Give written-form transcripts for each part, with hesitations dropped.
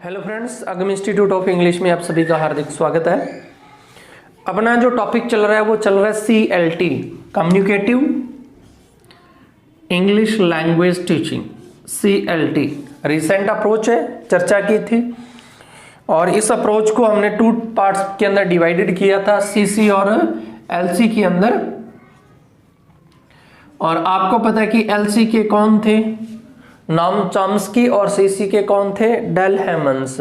Hello friends, Agam institute of English में आप सभी का हार्दिक स्वागत है। अपना जो टॉपिक चल रहा है वो चल रहा है CLT, communicative English language teaching. CLT recent approach है, चर्चा की थी और इस अप्रोच को हमने 2 पार्ट्स के अंदर डिवाइडेड किया था, CC और LC के अंदर। और आपको पता है कि LC के कौन थे, नॉम चॉम्स्की, और CC के कौन थे, डेल हेमंड्स।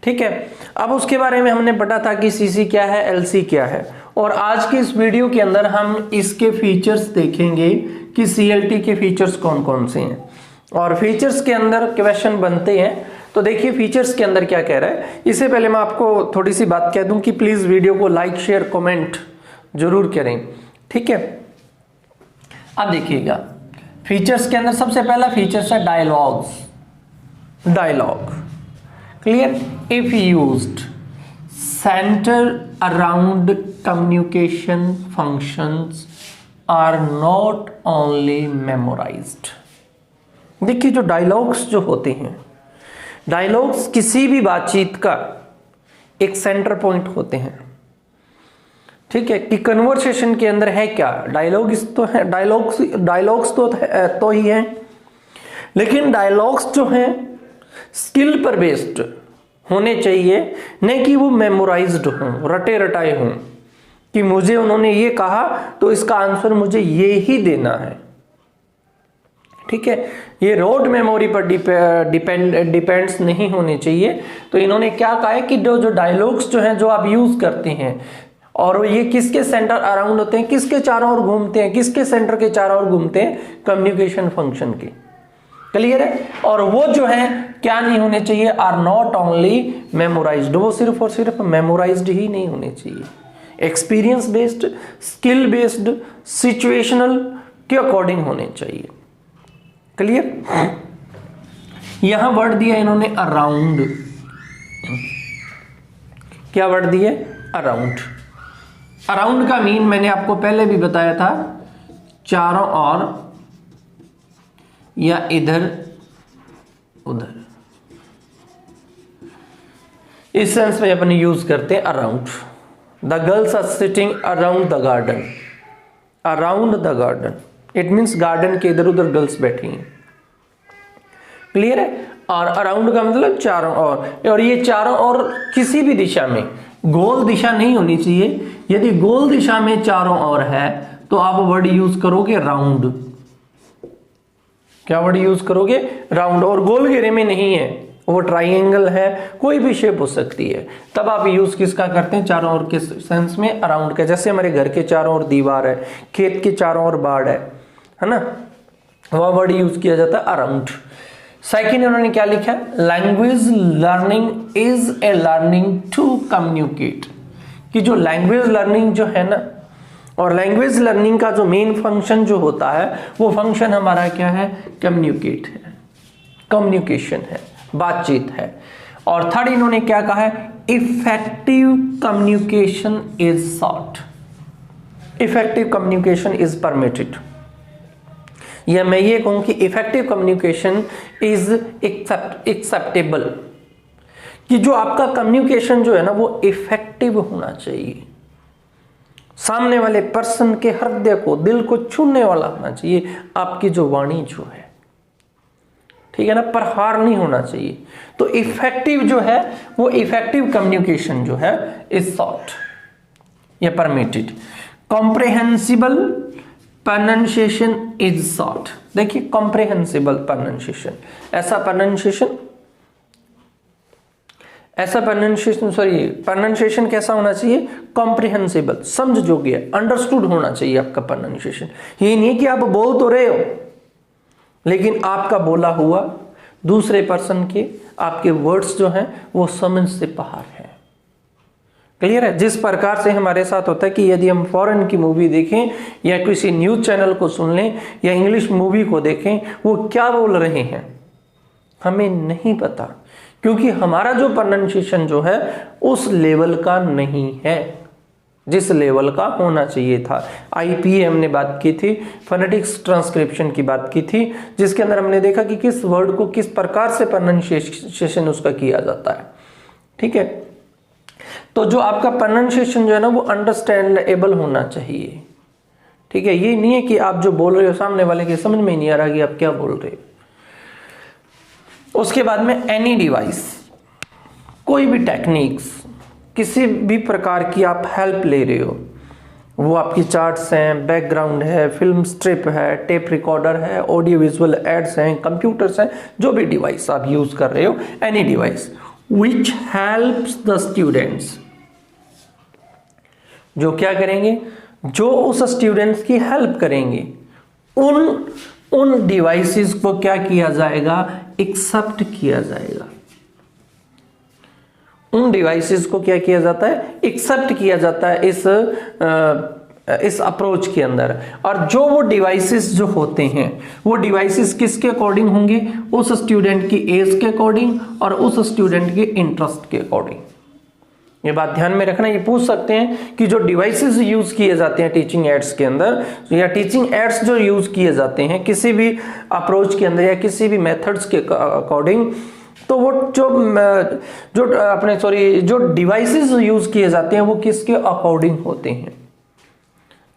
ठीक है, अब उसके बारे में हमने पढ़ा था कि CC क्या है, LC क्या है। और आज के इस वीडियो के अंदर हम इसके फीचर्स देखेंगे कि CLT के फीचर्स कौन कौन से हैं। और फीचर्स के अंदर क्वेश्चन बनते हैं, तो देखिए फीचर्स के अंदर क्या कह रहा है। इससे पहले मैं आपको थोड़ी सी बात कह दूं कि प्लीज वीडियो को लाइक शेयर कमेंट जरूर करें। ठीक है, अब देखिएगा फीचर्स के अंदर सबसे पहला फीचर्स है dialogue. Clear, if used centre around communication functions are not only memorised. देखिए जो डायलॉग्स जो होते हैं, डायलॉग्स किसी भी बातचीत का एक सेंटर पॉइंट होते हैं। ठीक है, कि कन्वर्सेशन के अंदर है क्या, डायलॉग्स तो है, डायलॉग्स तो ही है, लेकिन डायलॉग्स जो हैं स्किल पर बेस्ड होने चाहिए, नहीं कि वो मेमोराइज्ड हों, रटे रटाए हों कि मुझे उन्होंने ये कहा तो इसका आंसर मुझे ये ही देना है। ठीक है, ये रोड मेमोरी पर डिपेंड्स नहीं होने चाहिए। तो इन्होंने क्या कहा है कि जो डायलॉग्स जो हैं जो आप यूज करते हैं, और ये किसके सेंटर अराउंड होते हैं, किसके चारों ओर घूमते हैं, किसके सेंटर के चारों ओर घूमते हैं, कम्युनिकेशन फंक्शन के। क्लियर है, और वो जो है क्या नहीं होने चाहिए, आर नॉट ओनली मेमोराइज्ड, वो सिर्फ और सिर्फ मेमोराइज्ड ही नहीं होने चाहिए, experience based, skill based, situational के अकॉर्डिंग होने चाहिए। क्लियर, यहां वर्ड दिया इन्होंने अराउंड। क्या वर्ड दिए, अराउंड। अराउंड का मीन मैंने आपको पहले भी बताया था, चारों ओर या इधर उधर, इस सेंस में अपन यूज करते हैं around. The girls are sitting around the garden. Around the garden it means garden के इधर उधर गर्ल्स बैठी हैं। क्लियर है, और अराउंड का मतलब चारों ओर, और ये चारों ओर किसी भी दिशा में, गोल दिशा नहीं होनी चाहिए। यदि गोल दिशा में चारों ओर है तो आप वर्ड यूज करोगे राउंड। क्या वर्ड यूज करोगे, राउंड। और गोल घेरे में नहीं है, वो ट्राइंगल है, कोई भी शेप हो सकती है, तब आप यूज किसका करते हैं, चारों ओर के सेंस में अराउंड का। जैसे हमारे घर के चारों ओर दीवार है, खेत के चारों ओर बाड़ है ना, वह वर्ड यूज किया जाता है अराउंड। सेकेंड उन्होंने क्या लिखा, language learning is a learning to communicate. कि जो लैंग्वेज लर्निंग जो है ना, और लैंग्वेज लर्निंग का जो मेन फंक्शन जो होता है, वो फंक्शन हमारा क्या है, कम्युनिकेट है, कम्युनिकेशन है, बातचीत है। और थर्ड इन्होंने क्या कहा है, effective communication is sought. Effective communication is permitted, या मैं ये कहूं कि इफेक्टिव कम्युनिकेशन इज एक्सेप्टेबल। कि जो आपका कम्युनिकेशन जो है ना, वो इफेक्टिव होना चाहिए, सामने वाले पर्सन के हृदय को, दिल को छूने वाला होना चाहिए आपकी जो वाणी जो है। ठीक है ना, प्रहार नहीं होना चाहिए। तो इफेक्टिव जो है, वो इफेक्टिव कम्युनिकेशन जो है इज सॉट या permitted. Comprehensible pronunciation is sought. देखिए कॉम्प्रिहेंसिबल प्रोनाउंसिएशन, प्रोनाउंसिएशन कैसा होना चाहिए, कॉम्प्रिहेंसिबल, समझ योग्य, अंडरस्टूड होना चाहिए आपका प्रोनाउंसिएशन। ये नहीं कि आप बोल तो रहे हो लेकिन आपका बोला हुआ दूसरे पर्सन के, आपके वर्ड्स जो हैं वो समझ से बाहर है। क्लियर है, जिस प्रकार से हमारे साथ होता है कि यदि हम फॉरेन की मूवी देखें या किसी न्यूज चैनल को सुन लें या इंग्लिश मूवी को देखें, वो क्या बोल रहे हैं हमें नहीं पता, क्योंकि हमारा जो प्रोनाउंसिएशन जो है उस लेवल का नहीं है। जिस लेवल का होना चाहिए था। IPA हमने बात की थी, फोनेटिक्स ट्रांसक्रिप्शन की बात की थी, जिसके अंदर हमने देखा कि किस वर्ड को किस प्रकार से प्रोनाउंसिएशन उसका किया जाता है। ठीक है, तो जो आपका प्रोनाउंसिएशन जो है ना वो अंडरस्टैंडेबल होना चाहिए। ठीक है, ये नहीं है कि आप जो बोल रहे हो सामने वाले के समझ में ही नहीं आ रहा कि आप क्या बोल रहे हो। उसके बाद में एनी डिवाइस, कोई भी टेक्निक्स, किसी भी प्रकार की आप हेल्प ले रहे हो, वो आपकी चार्ट्स हैं, बैकग्राउंड है, फिल्म स्ट्रिप है, टेप रिकॉर्डर है, ऑडियो विजुअल एड्स हैं, कंप्यूटर्स हैं, जो भी डिवाइस आप यूज कर रहे हो, any device which helps the students, जो क्या करेंगे, जो उस स्टूडेंट्स की हेल्प करेंगे, उन डिवाइसेस को क्या किया जाएगा, एक्सेप्ट किया जाएगा। उन डिवाइसेस को क्या किया जाता है, एक्सेप्ट किया जाता है इस अप्रोच के अंदर। और जो वो डिवाइसेस जो होते हैं, वो डिवाइसेस किसके अकॉर्डिंग होंगे, उस स्टूडेंट की एज के अकॉर्डिंग और उस स्टूडेंट के इंटरेस्ट के अकॉर्डिंग। ये बात ध्यान में रखना। ये पूछ सकते हैं कि जो डिवाइसेस यूज किए जाते हैं टीचिंग एड्स के अंदर, या टीचिंग एड्स जो यूज किए जाते हैं किसी भी अप्रोच के अंदर या किसी भी मेथड्स के अकॉर्डिंग, तो वो जो डिवाइसेस यूज किए जाते हैं वो किसके अकॉर्डिंग होते हैं।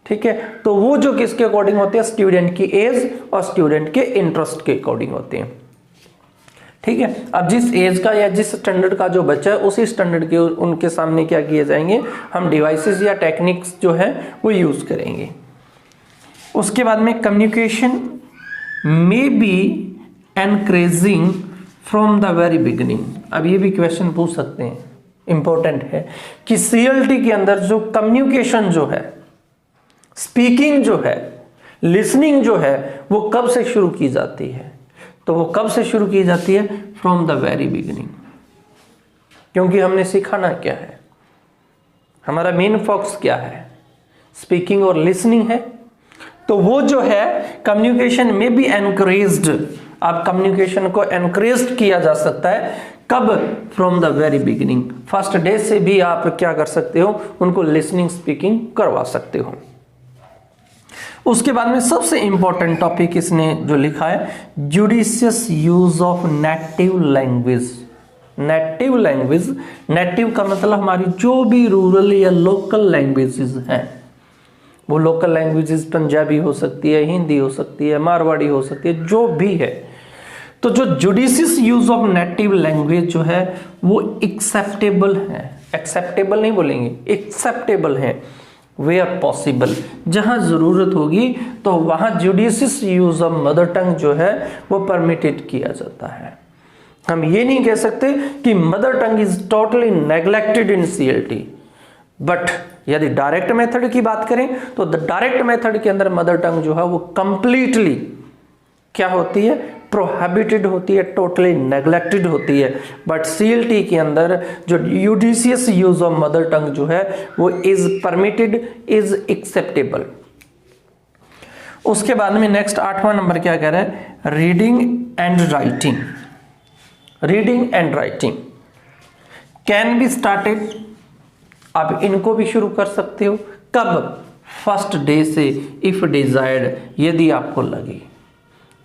ठीक है, तो वो जो किसके अकॉर्डिंग होते हैं, स्टूडेंट की एज और स्टूडेंट के इंटरेस्ट के अकॉर्डिंग होते हैं। ठीक है, अब जिस एज का या जिस स्टैंडर्ड का जो बच्चा है उसी स्टैंडर्ड के उनके सामने क्या किए जाएंगे, हम डिवाइसेस या टेक्निक्स जो है वो यूज करेंगे। उसके बाद में communication may be encouraging from the very beginning. अब ये भी क्वेश्चन पूछ सकते हैं, इंपॉर्टेंट है कि CLT के अंदर जो कम्युनिकेशन जो है, स्पीकिंग जो है, लिसनिंग जो है, वो कब से शुरू की जाती है, तो वो कब से शुरू की जाती है, फ्रॉम द वेरी बिगिनिंग। क्योंकि हमने सिखाना क्या है, हमारा मेन फोकस क्या है, स्पीकिंग और लिसनिंग है। तो वो जो है कम्युनिकेशन में भी एनकरेज्ड, आप कम्युनिकेशन को एनकरेज किया जा सकता है कब, from the very beginning. First day से भी आप क्या कर सकते हो, उनको लिसनिंग स्पीकिंग करवा सकते हो। उसके बाद में सबसे इंपॉर्टेंट टॉपिक इसने जो लिखा है, judicious use of native language. Native language, native का मतलब हमारी जो भी रूरल या लोकल लैंग्वेजेस हैं, वो लोकल लैंग्वेजेस पंजाबी हो सकती है, हिंदी हो सकती है, मारवाड़ी हो सकती है, जो भी है। तो जो judicious use of native language जो है वो एक्सेप्टेबल है, एक्सेप्टेबल नहीं बोलेंगे, एक्सेप्टेबल है वेयर पॉसिबल। जहां जरूरत होगी तो वहां जुडिशियस यूज ऑफ मदर टंग जो है वो परमिटेड किया जाता है। हम ये नहीं कह सकते कि mother tongue is totally neglected in CLT, but यदि डायरेक्ट मेथड की बात करें तो डायरेक्ट मेथड के अंदर मदर टंग जो है वो कंप्लीटली क्या होती है, प्रोहिबिटेड होती है, टोटली नेग्लेक्टेड होती है। बट CLT के अंदर जो जुडिशियस यूज ऑफ मदर टंग जो है वो इज परमिटेड, इज एक्सेप्टेबल। उसके बाद में नेक्स्ट 8वां नंबर क्या कह रहा है, reading and writing. Reading and writing can be started, आप इनको भी शुरू कर सकते हो कब, फर्स्ट डे से, इफ डिजायर्ड, यदि आपको लगे,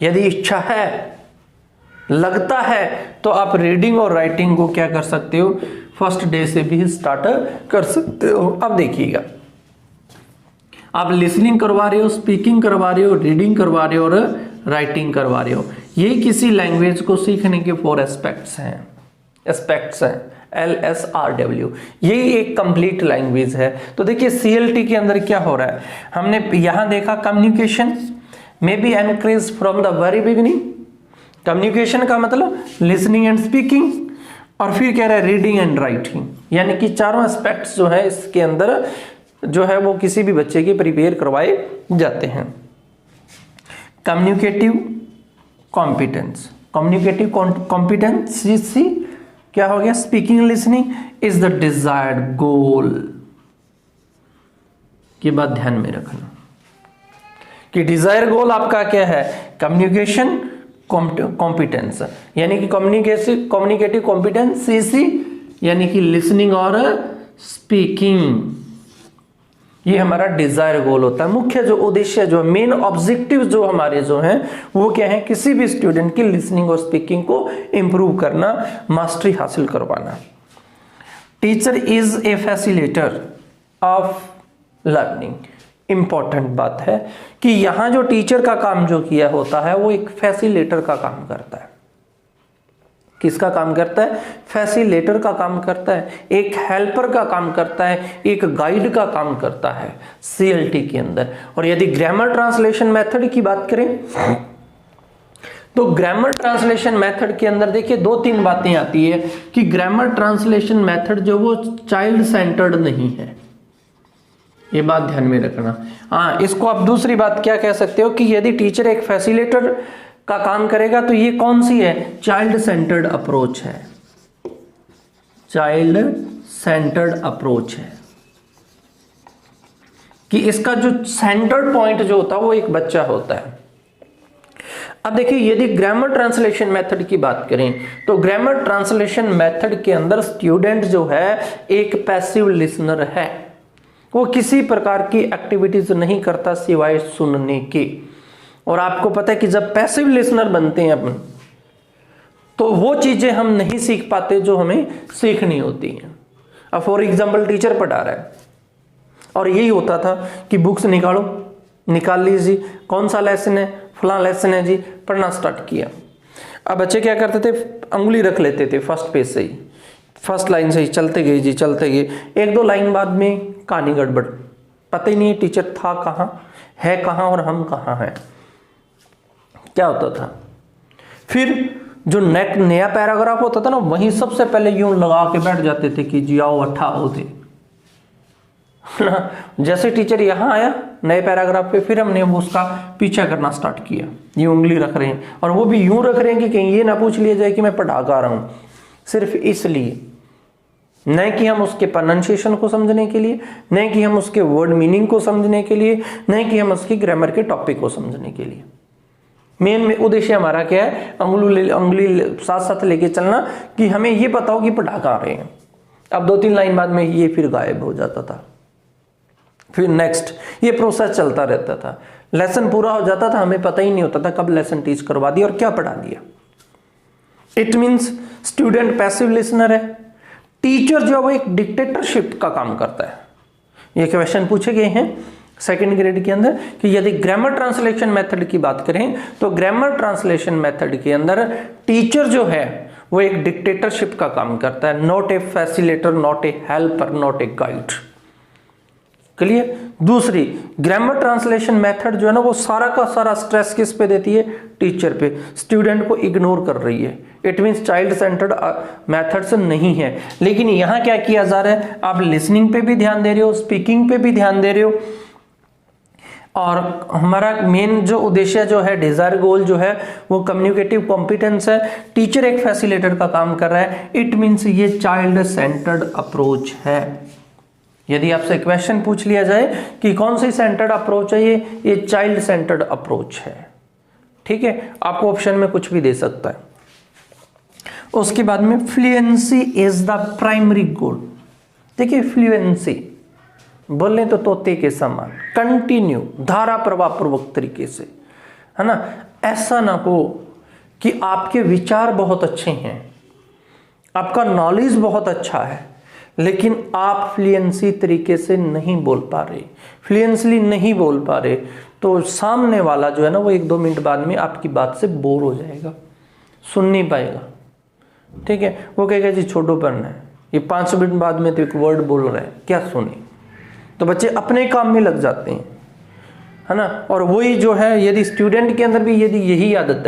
यदि इच्छा है, लगता है, तो आप रीडिंग और राइटिंग को क्या कर सकते हो, फर्स्ट डे से भी स्टार्ट कर सकते हो। अब देखिएगा, आप लिसनिंग करवा रहे हो, स्पीकिंग करवा रहे हो, रीडिंग करवा रहे हो और राइटिंग करवा रहे हो। ये किसी लैंग्वेज को सीखने के 4 एस्पेक्ट्स हैं, LSRW। यही एक कंप्लीट लैंग्वेज है। तो देखिए CLT के अंदर क्या हो रहा है, हमने यहां देखा communication may be encourage from the very beginning. Communication का मतलब लिसनिंग एंड स्पीकिंग, और फिर कह रहा है रीडिंग एंड राइटिंग, यानी कि चारों एस्पेक्ट्स जो है इसके अंदर जो है वो किसी भी बच्चे के प्रिपेयर करवाए जाते हैं। कम्युनिकेटिव कॉम्पिटेंस, कम्युनिकेटिव कॉम्पिटेंसी क्या हो गया, speaking listening is the desired goal. की बात ध्यान में रखना कि डिजायर गोल आपका क्या है, कम्युनिकेशन कॉम्पिटेंस, यानी कि कम्युनिकेटिव कॉम्पिटेंस CC, यानी कि लिसनिंग और स्पीकिंग। ये हमारा डिजायर गोल होता है। मुख्य जो उद्देश्य जो मेन ऑब्जेक्टिव जो हमारे जो हैं वो क्या है, किसी भी स्टूडेंट की लिसनिंग और स्पीकिंग को इंप्रूव करना, मास्टरी हासिल करवाना। Teacher is a facilitator of learning. Important बात है कि यहां जो टीचर का काम जो किया होता है वो एक फैसिलिटेटर का काम करता है। किसका काम करता है? फैसिलिटेटर का काम करता है, एक हेल्पर का काम करता है, एक गाइड का काम करता है सीएलटी के अंदर। और यदि ग्रामर ट्रांसलेशन मेथड की बात करें तो ग्रामर ट्रांसलेशन मेथड के अंदर देखिए 2-3 बातें आती है कि ग्रामर ट्रांसलेशन मेथड जो वो चाइल्ड सेंटर्ड नहीं है, ये बात ध्यान में रखना। हाँ, इसको आप दूसरी बात क्या कह सकते हो कि यदि टीचर एक फैसिलिटेटर का काम करेगा तो ये कौन सी है? चाइल्ड सेंटर्ड अप्रोच है, चाइल्ड सेंटर्ड अप्रोच है कि इसका जो सेंटर्ड पॉइंट जो होता है वो एक बच्चा होता है। अब देखिए यदि ग्रामर ट्रांसलेशन मेथड की बात करें तो ग्रामर ट्रांसलेशन मेथड के अंदर स्टूडेंट जो है एक पैसिव लिसनर है, वो किसी प्रकार की एक्टिविटीज नहीं करता सिवाय सुनने के। और आपको पता है कि जब पैसिव लिसनर बनते हैं अपन तो वो चीजें हम नहीं सीख पाते जो हमें सीखनी होती हैं। अब फॉर एग्जांपल टीचर पढ़ा रहा है और यही होता था कि बुक्स निकालो, निकाल लीजिए, कौन सा लेसन है, फलां लेसन है जी, पढ़ना स्टार्ट किया। अब बच्चे क्या करते थे, अंगुली रख लेते थे फर्स्ट पेज से ही, फर्स्ट लाइन से ही चलते गए जी, चलते गए। 1-2 लाइन बाद में कहानी गड़बड़, पता ही नहीं टीचर था कहाँ, है कहाँ और हम कहाँ हैं, क्या होता था। फिर जो नया पैराग्राफ होता था ना, वहीं सबसे पहले यूं लगा के बैठ जाते थे कि जी आओ अट्ठाओ थे जैसे टीचर यहाँ आया नए पैराग्राफ पे, फिर हमने उसका पीछा करना स्टार्ट किया। ये उंगली रख रहे हैं और वो भी यूं रख रहे हैं कि कहीं ये ना पूछ लिया जाए कि मैं पढ़ा का रहा हूं, सिर्फ इसलिए, न कि हम उसके प्रोनाउंसिएशन को समझने के लिए, न कि हम उसके वर्ड मीनिंग को समझने के लिए, न कि हम उसकी ग्रामर के टॉपिक को समझने के लिए। मेन उद्देश्य हमारा क्या है, अंगुली साथ साथ लेके चलना कि हमें ये पता हो कि पढ़ा कहाँ रहे हैं। अब 2-3 लाइन बाद में ये फिर गायब हो जाता था, फिर नेक्स्ट, ये प्रोसेस चलता रहता था। लेसन पूरा हो जाता था, हमें पता ही नहीं होता था कब लेसन टीच करवा दिया और क्या पढ़ा दिया। It means student passive listener है, टीचर जो है वो एक डिक्टेटरशिप का काम करता है। ये क्वेश्चन पूछे गए हैं सेकंड ग्रेड के अंदर कि यदि ग्रामर ट्रांसलेशन मेथड की बात करें तो ग्रामर ट्रांसलेशन मेथड के अंदर टीचर जो है वो एक डिक्टेटरशिप का काम करता है, not a facilitator, not a helper, not a guide. Clear? दूसरी, ग्रामर ट्रांसलेशन मेथड जो है ना वो सारा का सारा स्ट्रेस किस पे देती है? टीचर पे, स्टूडेंट को इग्नोर कर रही है। It means child centred methods नहीं है। लेकिन यहां क्या किया जा रहा है, आप लिसनिंग पे भी ध्यान दे रहे हो, स्पीकिंग पे भी ध्यान दे रहे हो, और हमारा मेन जो उद्देश्य जो है, डिजायर गोल जो है वो कम्युनिकेटिव कॉम्पिटेंस है। टीचर एक फैसिलिटेटर का काम कर रहा है, इट मीन्स ये चाइल्ड सेंटर्ड अप्रोच है। यदि आपसे क्वेश्चन पूछ लिया जाए कि कौन सी सेंटर्ड अप्रोच है, ये चाइल्ड सेंटर्ड अप्रोच है। ठीक है, आपको ऑप्शन में कुछ भी दे सकता है। उसके बाद में fluency is the primary goal. देखिए फ्लुएंसी बोलने तो तोते के समान, कंटिन्यू, धारा प्रवाह पूर्वक तरीके से, है ना। ऐसा ना हो कि आपके विचार बहुत अच्छे हैं, आपका नॉलेज बहुत अच्छा है, लेकिन आप फ्लुएंसी तरीके से नहीं बोल पा रहे, फ्लुएंसली नहीं बोल पा रहे, तो सामने वाला जो है ना वो 1-2 मिनट बाद में आपकी बात से बोर हो जाएगा, सुन नहीं पाएगा। ठीक है, वो कहेगा जी छोटो पढ़ना है, ये 5 मिनट बाद में तो एक वर्ड बोल रहा है, क्या सुने। तो बच्चे अपने काम में लग जाते हैं, है ना। और वही जो है, यदि स्टूडेंट के अंदर भी यदि यही आदत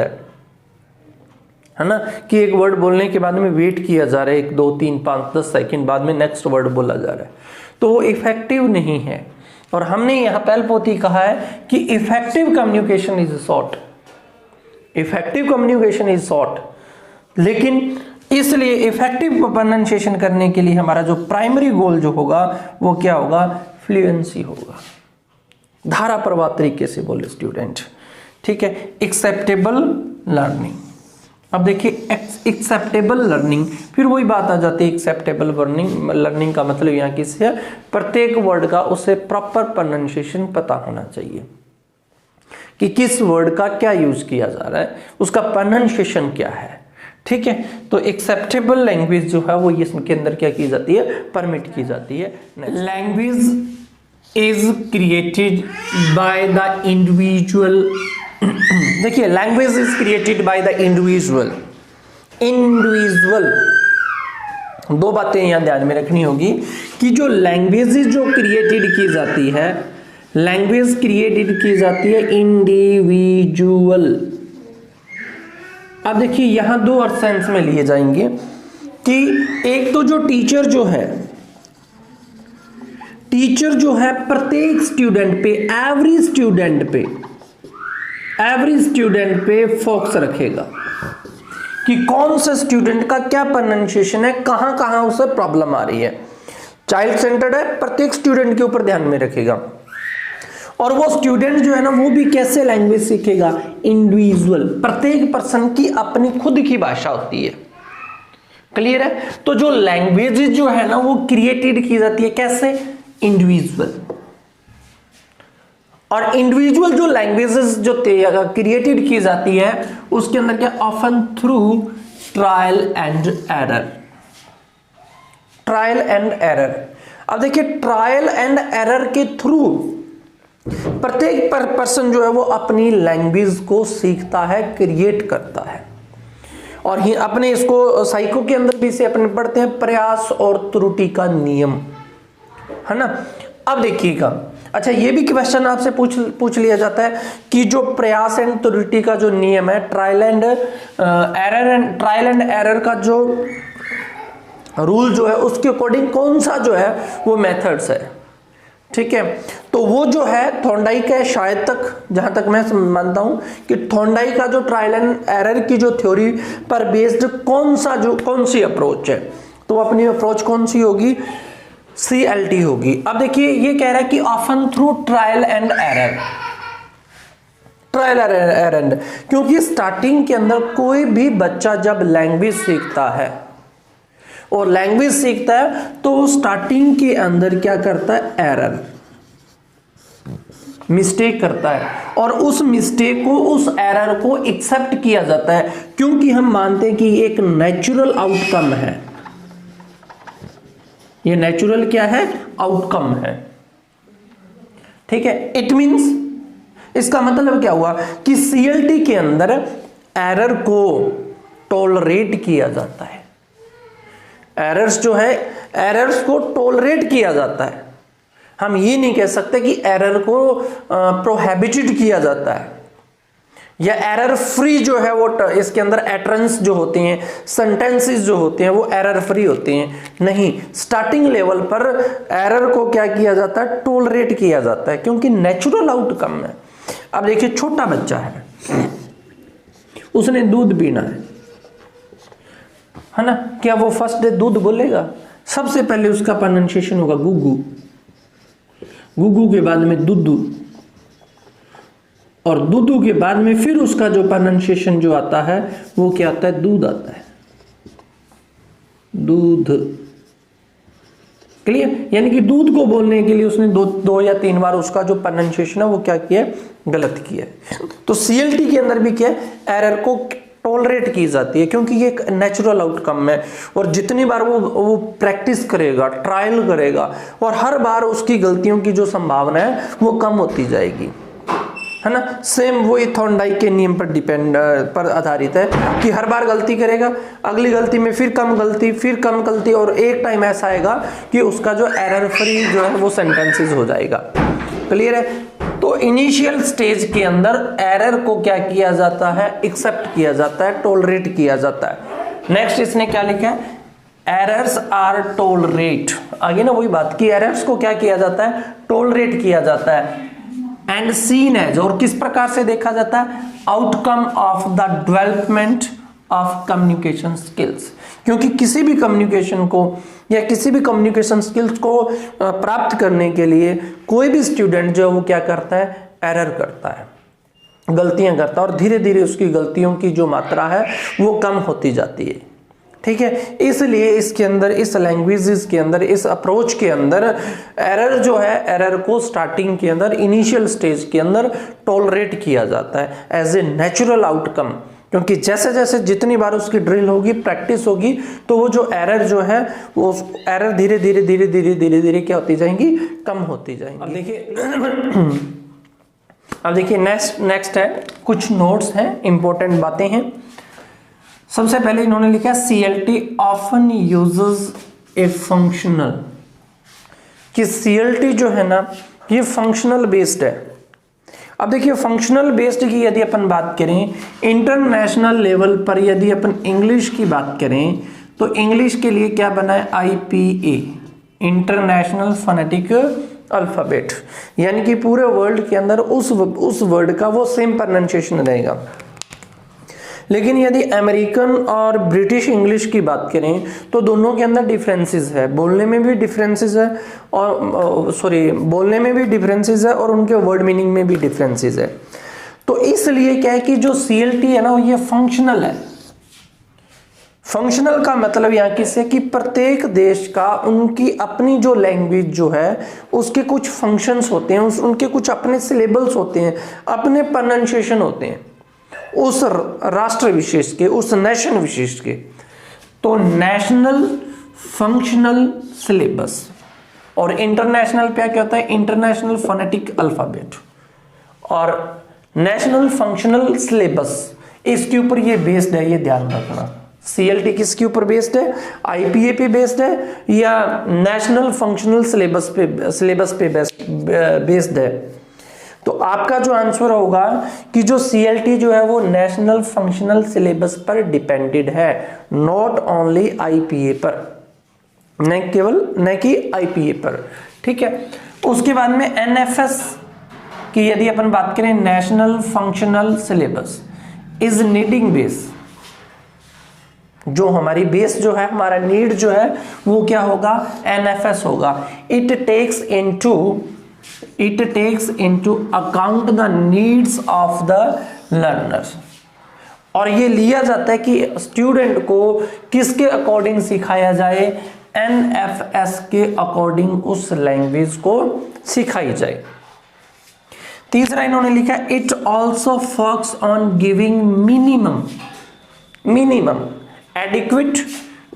है ना, कि एक वर्ड बोलने के बाद में वेट किया जा रहा है, 1, 2, 3, 5, 10 सेकंड बाद में नेक्स्ट वर्ड बोला जा रहा है, तो वो इफेक्टिव नहीं है। और हमने यहाँ पहलपोती कहा है कि effective communication is short, effective communication is short. लेकिन इसलिए इफेक्टिव प्रोनाउंसिएशन करने के लिए हमारा जो प्राइमरी गोल जो होगा वो क्या होगा, फ्लुएंसी होगा, धारा प्रवाह तरीके से बोले स्टूडेंट। ठीक है, एक्सेप्टेबल लर्निंग। अब देखिए एक्सेप्टेबल लर्निंग, फिर वही बात आ जाती है। एक्सेप्टेबल लर्निंग का मतलब यहाँ किससे है, प्रत्येक वर्ड का उसे प्रॉपर प्रोनाउंसिएशन पता होना चाहिए कि किस वर्ड का क्या यूज किया जा रहा है, उसका प्रोनाउंसिएशन क्या है। ठीक है, तो एक्सेप्टेबल लैंग्वेज जो है वो इसके अंदर क्या की जाती है, परमिट की जाती है। Language is created by the individual. देखिए language is created by the individual. दो बातें यहां ध्यान में रखनी होगी कि जो लैंग्वेज जो क्रिएटेड की जाती है, लैंग्वेज क्रिएटेड की जाती है इंडिविजुअल। अब देखिए यहां दो अर्थ सेंस में लिए जाएंगे कि एक तो जो टीचर जो है प्रत्येक स्टूडेंट पे, एवरी स्टूडेंट पे फोकस रखेगा कि कौन से स्टूडेंट का क्या प्रोनाउंसिएशन है, कहां कहां उसे प्रॉब्लम आ रही है। चाइल्ड सेंटर्ड है, प्रत्येक स्टूडेंट के ऊपर ध्यान में रखेगा। और वो स्टूडेंट जो है ना वो भी कैसे लैंग्वेज सीखेगा, इंडिविजुअल। प्रत्येक पर्सन की अपनी खुद की भाषा होती है। क्लियर है, तो जो लैंग्वेज जो है ना वो क्रिएटेड की जाती है कैसे, इंडिविजुअल। और इंडिविजुअल जो लैंग्वेजेस जो क्रिएटेड की जाती है उसके अंदर क्या, often through trial and error. अब देखिए ट्रायल एंड एरर के थ्रू प्रत्येक पर्सन जो है वो अपनी लैंग्वेज को सीखता है, क्रिएट करता है। और ही अपने इसको साइको के अंदर भी इसे अपने पढ़ते हैं प्रयास और त्रुटि का नियम, है ना। अब देखिएगा, अच्छा ये भी क्वेश्चन आपसे पूछ लिया जाता है कि जो प्रयास एंड त्रुटि का जो नियम है, ट्रायल एंड एरर का जो रूल जो है उसके अकॉर्डिंग कौन सा जो है वो मेथड्स है। ठीक है, तो वो जो है थॉर्नडाइक है, शायद तक जहां तक मैं मानता हूं कि थॉर्नडाइक का जो ट्रायल एंड एरर की जो थ्योरी पर बेस्ड कौन सी अप्रोच है, तो अपनी अप्रोच कौन सी होगी, CLT होगी। अब देखिए ये कह रहा है कि often through trial and error, क्योंकि स्टार्टिंग के अंदर कोई भी बच्चा जब लैंग्वेज सीखता है और लैंग्वेज सीखता है तो स्टार्टिंग के अंदर क्या करता है, एरर, मिस्टेक करता है। और उस मिस्टेक को, उस एरर को एक्सेप्ट किया जाता है, क्योंकि हम मानते हैं कि एक नेचुरल आउटकम है। ये नेचुरल क्या है, आउटकम है। ठीक है, इट मींस, इसका मतलब क्या हुआ कि CLT के अंदर एरर को टॉलरेट किया जाता है। एरर्स जो है, एरर्स को टॉलरेट किया जाता है। हम ये नहीं कह सकते कि एरर को प्रोहिबिटेड किया जाता है या एरर फ्री जो है वो, इसके अंदर एटरेंस जो होते हैं, सेंटेंसेस जो होते हैं वो एरर फ्री होते हैं। नहीं, स्टार्टिंग लेवल पर एरर को क्या किया जाता है, टॉलरेट किया जाता है, क्योंकि नेचुरल आउटकम है। अब देखिए छोटा बच्चा है, उसने दूध पीना है ना, क्या वो फर्स्ट डे दूध बोलेगा? सबसे पहले उसका प्रोनाउंसिएशन होगा गुगु, गुगु के बाद में दुद्धू, और दूधू के बाद में फिर उसका जो प्रोनाउंसिएशन जो आता है वो क्या आता है, दूध आता है, दूध। क्लियर, यानी कि दूध को बोलने के लिए उसने दो या तीन बार उसका जो प्रोनाउंसिएशन है वो क्या किया, गलत किया। तो CLT के अंदर भी क्या है, एरर को टॉलरेट की जाती है, क्योंकि ये एक नेचुरल आउटकम है। और जितनी बार वो प्रैक्टिस करेगा, ट्रायल करेगा, और हर बार उसकी गलतियों की जो संभावना है वो कम होती जाएगी, है ना। सेम वही थॉर्नडाइक के नियम पर आधारित है कि हर बार गलती करेगा, अगली गलती में फिर कम गलती, फिर कम गलती, और एक टाइम ऐसा आएगा कि उसका जो एरर फ्री जो है वो सेंटेंसेस हो जाएगा। क्लियर है, तो इनिशियल स्टेज के अंदर एरर को क्या किया जाता है, एक्सेप्ट किया जाता है, टॉलरेट किया जाता है। नेक्स्ट इसने क्या लिखा है, एरर्स आर टॉलरेट। आगे ना वही बात कि एरर्स को क्या किया जाता है, टॉलरेट किया जाता है। एंड सीन एज, और किस प्रकार से देखा जाता है, outcome of the development of communication skills. क्योंकि किसी भी कम्युनिकेशन को या किसी भी कम्युनिकेशन स्किल्स को प्राप्त करने के लिए कोई भी स्टूडेंट जो वो क्या करता है, एरर करता है। गलतियां करता है और धीरे धीरे उसकी गलतियों की जो मात्रा है वो कम होती जाती है। ठीक है, इसलिए इसके अंदर, इस लैंग्वेजेस के अंदर, इस अप्रोच के अंदर एरर जो है, एरर को स्टार्टिंग के अंदर, इनिशियल स्टेज के अंदर टॉलरेट किया जाता है एज ए नेचुरल आउटकम, क्योंकि जैसे जैसे जितनी बार उसकी ड्रिल होगी, प्रैक्टिस होगी, तो वो जो एरर जो है वो एरर धीरे धीरे धीरे धीरे धीरे धीरे क्या होती जाएंगी, कम होती जाएंगी। अब देखिए नेक्स्ट है, कुछ नोट्स हैं, इंपॉर्टेंट बातें हैं। सबसे पहले इन्होंने लिखा CLT ऑफन यूजेस ए फंक्शनल, कि CLT जो है ना ये फंक्शनल बेस्ड है। अब देखिए फंक्शनल बेस्ड की यदि अपन बात करें, इंटरनेशनल लेवल पर यदि अपन इंग्लिश की बात करें तो इंग्लिश के लिए क्या बना है, IPA, इंटरनेशनल फोनेटिक अल्फाबेट, यानी कि पूरे वर्ल्ड के अंदर उस वर्ड का वो सेम प्रोनाउंसिएशन रहेगा। लेकिन यदि अमेरिकन और ब्रिटिश इंग्लिश की बात करें तो दोनों के अंदर डिफरेंसेस है, बोलने में भी डिफरेंसेस है बोलने में भी डिफरेंसेस है और उनके वर्ड मीनिंग में भी डिफरेंसेस है। तो इसलिए क्या है कि जो CLT है ना ये फंक्शनल है। फंक्शनल का मतलब यहाँ किससे, कि प्रत्येक देश का उनकी अपनी जो लैंग्वेज जो है उसके कुछ फंक्शंस होते हैं, उनके कुछ अपने सिलेबल्स होते हैं, अपने प्रोनाउंसिएशन होते हैं उस राष्ट्र विशेष के, उस नेशन विशेष के। तो नेशनल फंक्शनल सिलेबस और इंटरनेशनल क्या होता है, इंटरनेशनल फोनेटिक अल्फाबेट और नेशनल फंक्शनल सिलेबस, इसके ऊपर ये बेस्ड है, ये ध्यान रखना। CLT किसके ऊपर बेस्ड है, IPA पे बेस्ड है या नेशनल फंक्शनल सिलेबस पे बेस्ड है। तो आपका जो आंसर होगा कि जो CLT जो है वो नेशनल फंक्शनल सिलेबस पर डिपेंडेड है, नॉट ओनली IPA पर, न कि IPA पर। ठीक है, उसके बाद में NFS की यदि अपन बात करें, national functional syllabus is needing base, जो हमारी बेस जो है, हमारा नीड जो है वो क्या होगा, NFS होगा। It takes into account the needs of the learners, और ये लिया जाता है कि स्टूडेंट को किसके अकॉर्डिंग सिखाया जाए, NFS के अकॉर्डिंग उस लैंग्वेज को सिखाई जाए। तीसरा इन्होंने लिखा, it also focus on giving minimum adequate,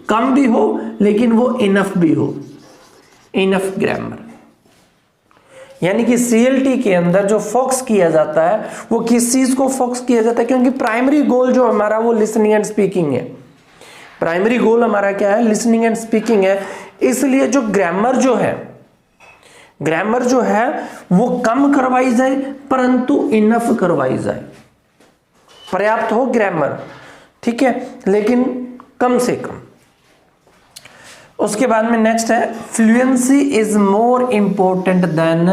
कम भी हो लेकिन वो इनफ भी हो, इनफ ग्रामर। यानी कि CLT के अंदर जो फोकस किया जाता है वो किस चीज को फोकस किया जाता है, क्योंकि प्राइमरी गोल जो हमारा वो लिसनिंग एंड स्पीकिंग है। प्राइमरी गोल हमारा क्या है, लिसनिंग एंड स्पीकिंग है। इसलिए जो ग्रामर जो है वो कम करवाई जाए परंतु इनफ करवाई जाए, पर्याप्त हो ग्रामर, ठीक है, लेकिन कम से कम। उसके बाद में नेक्स्ट है, fluency is more important than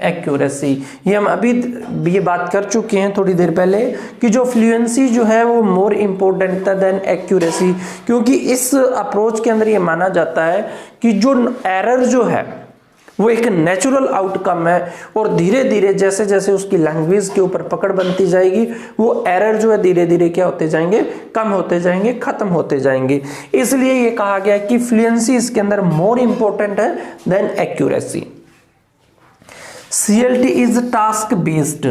accuracy. ये हम अभी ये बात कर चुके हैं थोड़ी देर पहले कि जो फ्लुएंसी जो है वो मोर इंपॉर्टेंट देन एक्यूरेसी, क्योंकि इस अप्रोच के अंदर ये माना जाता है कि जो एरर जो है वो एक नेचुरल आउटकम है और धीरे धीरे जैसे जैसे उसकी लैंग्वेज के ऊपर पकड़ बनती जाएगी वो एरर जो है धीरे धीरे क्या होते जाएंगे, कम होते जाएंगे, खत्म होते जाएंगे। इसलिए ये कहा गया कि फ्लुएंसी इसके अंदर मोर इंपॉर्टेंट है than accuracy. CLT is task based,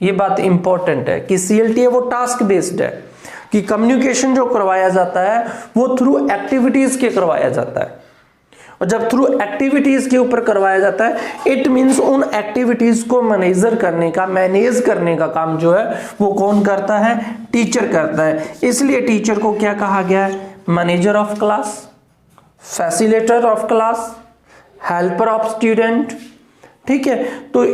ये बात इंपॉर्टेंट है कि CLT है वो टास्क बेस्ड है, कि कम्युनिकेशन जो करवाया जाता है वो थ्रू एक्टिविटीज के करवाया जाता है, और जब थ्रू एक्टिविटीज के ऊपर करवाया जाता है इट मींस उन एक्टिविटीज को मैनेज करने का काम जो है वो कौन करता है, टीचर करता है। इसलिए टीचर को क्या कहा गया है, manager of class, facilitator of class, helper of student. ठीक है, तो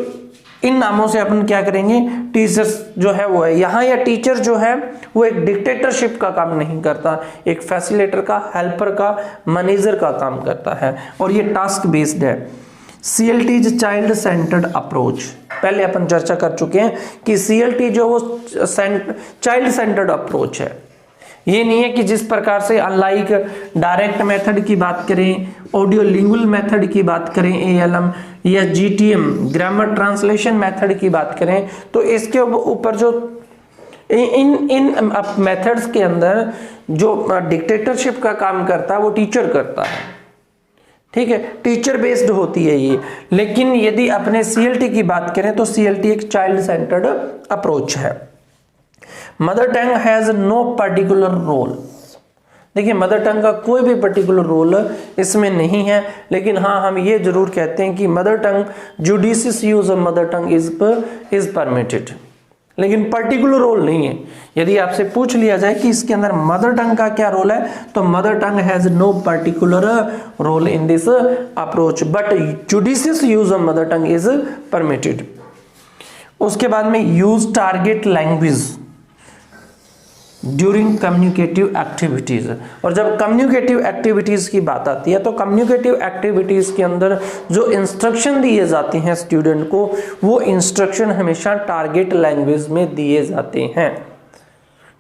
इन नामों से अपन क्या करेंगे, टीचर्स जो है वो है यहाँ, या टीचर जो है वो एक डिक्टेटरशिप का काम नहीं करता, एक फैसिलिटेटर का, हेल्पर का, मैनेजर का काम करता है, और ये टास्क बेस्ड है। CLT is child centred approach, पहले अपन चर्चा कर चुके हैं कि CLT जो वो चाइल्ड सेंटर्ड अप्रोच है, ये नहीं है कि जिस प्रकार से अनलाइक डायरेक्ट मेथड की बात करें, ऑडियो लिंगुअल मेथड की बात करें, ALM या GTM ग्रामर ट्रांसलेशन मेथड की बात करें, तो इसके ऊपर जो इन मेथड्स के अंदर जो डिक्टेटरशिप का काम करता है वो टीचर करता है, ठीक है, टीचर बेस्ड होती है ये। लेकिन यदि अपने CLT की बात करें तो CLT एक चाइल्ड सेंटर्ड अप्रोच है। Mother tongue has no particular role. देखिए मदर टंग का कोई भी पर्टिकुलर रोल इसमें नहीं है, लेकिन हाँ हम ये जरूर कहते हैं कि mother tongue judicious use of mother tongue is permitted, लेकिन पर्टिकुलर रोल नहीं है। यदि आपसे पूछ लिया जाए कि इसके अंदर मदर टंग का क्या रोल है, तो mother tongue has no particular role in this approach, but judicious use of mother tongue is permitted. उसके बाद में use target language during communicative activities. और जब कम्युनिकेटिव एक्टिविटीज की बात आती है तो कम्युनिकेटिव एक्टिविटीज के अंदर जो इंस्ट्रक्शन दिए जाते हैं स्टूडेंट को, वो इंस्ट्रक्शन हमेशा टारगेट लैंग्वेज में दिए जाते हैं,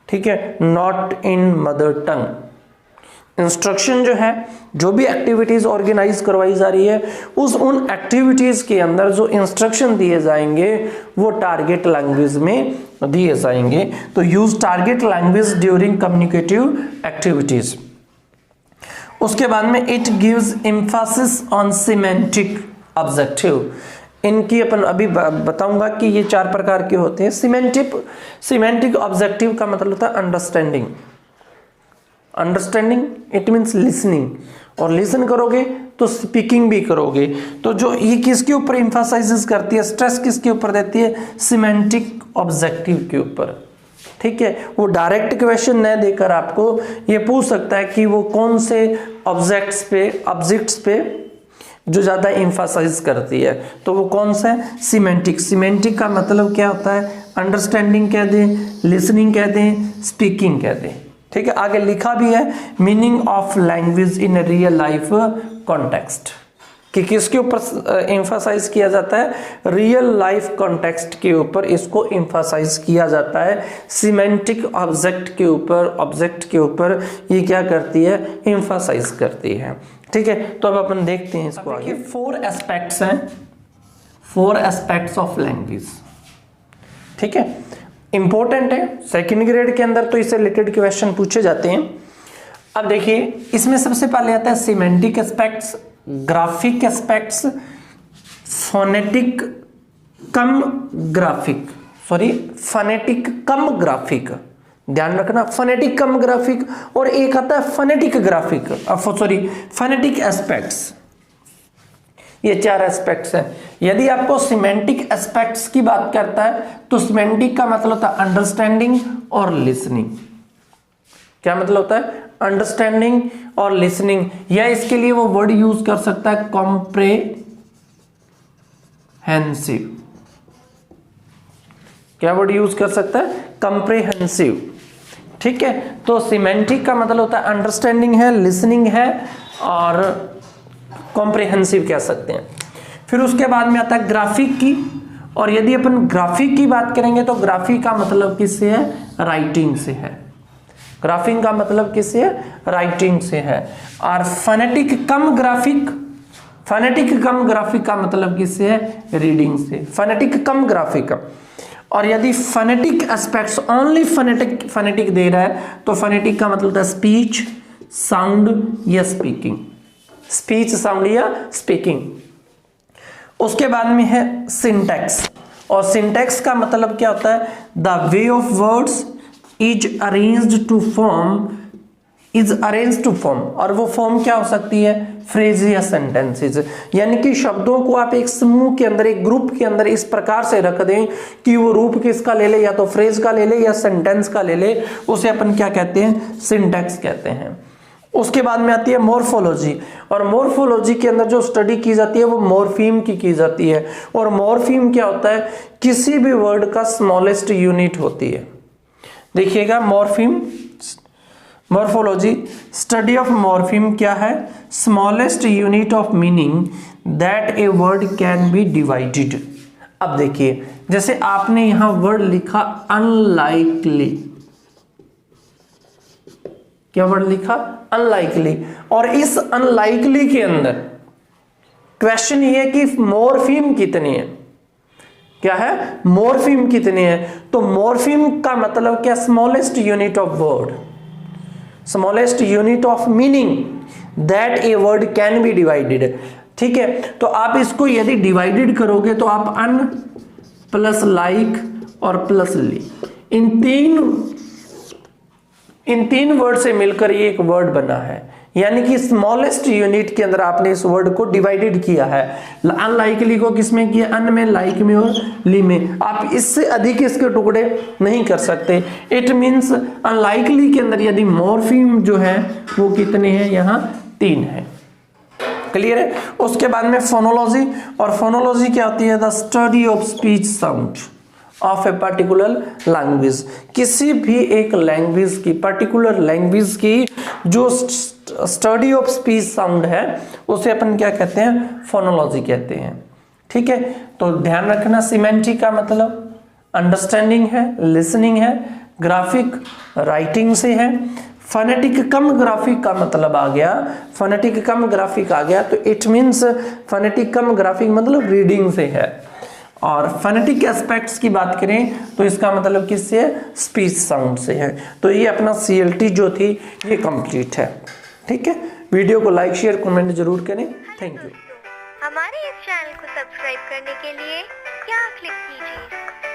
ठीक है, not in mother tongue. Instruction जो है, जो भी एक्टिविटीज ऑर्गेनाइज करवाई जा रही है, उन एक्टिविटीज के अंदर जो इंस्ट्रक्शन दिए जाएंगे वो टारगेट लैंग्वेज में दिए जाएंगे। तो use target language during communicative activities. उसके बाद में it gives emphasis on semantic objective. इनकी अपन अभी बताऊंगा कि ये 4 प्रकार के होते हैं। सिमेंटिक ऑब्जेक्टिव का मतलब होता है understanding. Understanding it means listening, और लिसन करोगे तो स्पीकिंग भी करोगे। तो जो ये किसके ऊपर एम्फसाइज करती है, स्ट्रेस किसके ऊपर देती है, सिमेंटिक ऑब्जेक्टिव के ऊपर, ठीक है। वो डायरेक्ट क्वेश्चन न देकर आपको ये पूछ सकता है कि वो कौन से ऑब्जेक्ट्स पे जो ज्यादा एम्फसाइज करती है, तो वो कौन सा है, सिमेंटिक का मतलब क्या होता है, अंडरस्टैंडिंग कह दें, लिसनिंग कह दें, स्पीकिंग कह दें, ठीक है। आगे लिखा भी है meaning of language in real life context, कि किसके ऊपर एम्फसाइज किया जाता है, रियल लाइफ कॉन्टेक्स्ट के ऊपर इसको एम्फसाइज किया जाता है। सिमेंटिक ऑब्जेक्ट के ऊपर ये क्या करती है, एम्फसाइज करती है, ठीक है। तो अब अपन देखते हैं इसको आगे। 4 एस्पेक्ट्स हैं, 4 एस्पेक्ट्स ऑफ लैंग्वेज, ठीक है, इंपॉर्टेंट है। सेकंड ग्रेड के अंदर तो इससे रिलेटेड क्वेश्चन पूछे जाते हैं। अब देखिए इसमें सबसे पहले आता है semantic aspects, graphic aspects, phonetic cum graphic, ध्यान रखना, फोनेटिक कम ग्राफिक, और एक आता है फोनेटिक एस्पेक्ट्स। ये 4 एस्पेक्ट्स हैं। यदि आपको सिमेंटिक एस्पेक्ट्स की बात करता है तो सिमेंटिक का मतलब होता है अंडरस्टैंडिंग और लिसनिंग। क्या मतलब होता है, अंडरस्टैंडिंग और लिसनिंग, या इसके लिए वो वर्ड यूज कर सकता है कॉम्प्रेहेंसिव। क्या वर्ड यूज कर सकता है, कॉम्प्रेहेंसिव, ठीक है। तो सिमेंटिक का मतलब होता है अंडरस्टैंडिंग है, लिसनिंग है और कॉम्प्रिहेंसिव कह सकते हैं। फिर उसके बाद में आता है ग्राफिक की, और यदि अपन ग्राफिक की बात करेंगे तो ग्राफिक का मतलब किससे है, राइटिंग से है। ग्राफिक का मतलब किससे है, राइटिंग से है। और फोनेटिक कम ग्राफिक का मतलब किससे है, रीडिंग से। Phonetic cum graphic. और यदि फोनेटिक एस्पेक्ट्स ओनली फोनेटिक दे रहा है तो फोनेटिक का मतलब है स्पीच, साउंड या स्पीकिंग, स्पीच, साउंड या स्पीकिंग। उसके बाद में है सिंटैक्स, और सिंटैक्स का मतलब क्या होता है, the way of words is arranged to form, और वो फॉर्म क्या हो सकती है, फ्रेज या सेंटेंसेस। यानी कि शब्दों को आप एक समूह के अंदर, एक ग्रुप के अंदर इस प्रकार से रख दें कि वो रूप किसका ले ले, या तो फ्रेज का ले ले या सेंटेंस का ले ले, उसे अपन क्या कहते हैं, सिंटैक्स कहते हैं। उसके बाद में आती है मॉर्फोलॉजी, और मॉर्फोलॉजी के अंदर जो स्टडी की जाती है वो मॉर्फीम की जाती है। और मॉर्फीम क्या होता है, किसी भी वर्ड का स्मॉलेस्ट यूनिट होती है। देखिएगा मॉर्फोलॉजी, स्टडी ऑफ मॉर्फीम क्या है, smallest unit of meaning that a word can be divided. अब देखिए जैसे आपने यहां वर्ड लिखा अनलाइकली, क्या वर्ड लिखा? अनलाइकली। और इस अनलाइकली के अंदर क्वेश्चन ये है कि मॉर्फीम कितनी है? क्या है? मॉर्फीम कितनी है? तो मॉर्फीम का मतलब क्या? Smallest unit of word, smallest unit of meaning that a word can be divided. ठीक है, तो आप इसको यदि डिवाइडेड करोगे तो आप अन प्लस लाइक और प्लस ली, इन तीन वर्ड से मिलकर ये एक वर्ड बना है। यानी कि स्मॉलेस्ट यूनिट के अंदर आपने इस वर्ड को डिवाइडेड किया है। अनलाइकली को किसमें किया? अन में, लाइक में और ली में। आप इससे अधिक इसके टुकड़े नहीं कर सकते। इट मींस अनलाइकली के अंदर यदि मॉर्फीम जो है वो कितने हैं? यहाँ 3 है। क्लियर है? उसके बाद में फोनोलॉजी, और फोनोलॉजी क्या होती है? The study of speech sound of a particular language. किसी भी एक लैंग्वेज की, पर्टिकुलर लैंग्वेज की जो स्टडी ऑफ स्पीच साउंड है उसे अपन क्या कहते हैं? फोनोलॉजी कहते हैं। ठीक है, तो ध्यान रखना, सिमेंटिक का मतलब अंडरस्टैंडिंग है, लिसनिंग है, ग्राफिक राइटिंग से है, फोनेटिक कम ग्राफिक का मतलब आ गया, फोनेटिक कम ग्राफिक आ गया तो it means phonetic cum graphic मतलब रीडिंग से है। और फोनेटिक एस्पेक्ट्स की बात करें तो इसका मतलब किससे है? स्पीच साउंड से है। तो ये अपना CLT जो थी ये कंप्लीट है। ठीक है, वीडियो को लाइक शेयर कमेंट जरूर करें। Thank you. हमारे इस चैनल को सब्सक्राइब करने के लिए यहाँ क्लिक कीजिए।